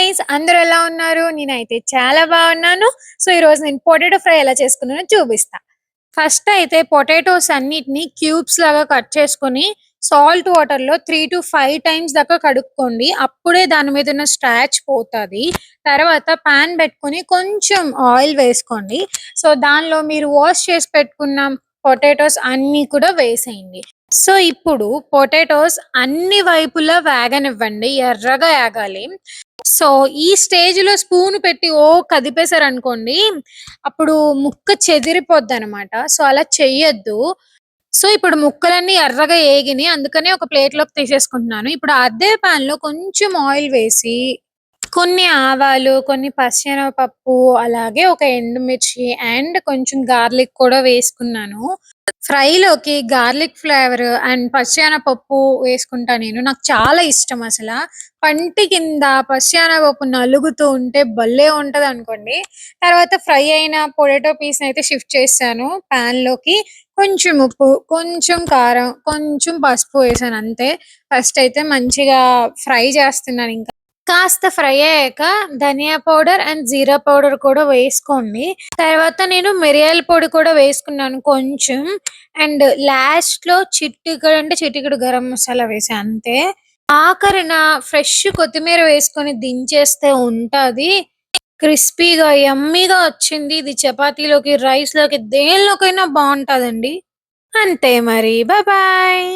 Guys అందరూ ఎలా ఉన్నారు? నేనైతే చాలా బాగున్నాను. సో, ఈరోజు నేను పొటాటో ఫ్రై ఎలా చేసుకున్నానో చూపిస్తా. ఫస్ట్ అయితే పొటాటోస్ అన్నిటిని క్యూబ్స్ లాగా కట్ చేసుకొని సాల్ట్ వాటర్‌లో 3-5 టైమ్స్ దాకా కడుక్కోండి. అప్పుడే దాని మీద ఉన్న స్టార్చ్ పోతది. తర్వాత పాన్ పెట్టుకొని కొంచెం ఆయిల్ వేసుకోండి. సో, దానిలో మీరు వాష్ చేసి పెట్టుకున్న పొటాటోస్ అన్నీ కూడా వేసేయండి. సో, ఇప్పుడు పొటాటోస్ అన్ని వైపులా వేగనివ్వండి. ఎర్రగా ఏగాలి. సో, ఈ స్టేజ్‌లో స్పూన్ పెట్టి కదిపేసారనుకోండి, అప్పుడు ముక్క చెదిరిపోద్దనమాట. సో, అలా చెయ్యొద్దు. సో, ఇప్పుడు ముక్కలన్నీ ఎర్రగా ఏగినియి. అందుకనే ఒక ప్లేట్‌లోకి తీసేసుకుంటున్నాను. ఇప్పుడు అదే పాన్‌లో కొంచెం ఆయిల్ వేసి, కొన్ని ఆవాలు, కొన్ని పచ్చెనగపప్పు, అలాగే ఒక ఎండుమిర్చి అండ్ కొంచెం గార్లిక్ కూడా వేసుకున్నాను. ఫ్రైలోకి గార్లిక్ ఫ్లేవర్ అండ్ పచ్చెనపప్పు వేసుకుంటా నేను. నాకు చాలా ఇష్టం అసల. పంటి కింద పచ్చెనపప్పు నలుగుతూ ఉంటే భలే ఉంటదనుకోండి. తర్వాత ఫ్రై అయిన పొటాటో పీస్‌నైతే షిఫ్ట్ చేశాను పాన్‌లోకి. కొంచెం ఉప్పు, కొంచెం కారం, కొంచెం పసుపు వేశాను అంతే. ఫస్ట్ అయితే మంచిగా ఫ్రై చేస్తున్నానింకా. కాస్త ఫ్రై అయ్యాక ధనియా పౌడర్ అండ్ జీరా పౌడర్ కూడా వేసుకోండి. తర్వాత నేను మిరియాల పొడి కూడా వేసుకున్నాను కొంచెం. అండ్ లాస్ట్‌లో చిటికెడు అంటే చిటికెడు గరం మసాలా వేసా అంతే. ఆఖరిన ఫ్రెష్ కొత్తిమీర వేసుకొని దించేస్తే ఉంటది. క్రిస్పీగా, యమ్మీగా వచ్చింది. ఇది చపాతీలోకి, రైస్‌లోకి దేనిలోకైనా బావుంటదండి. అంతే మరి. బాయ్.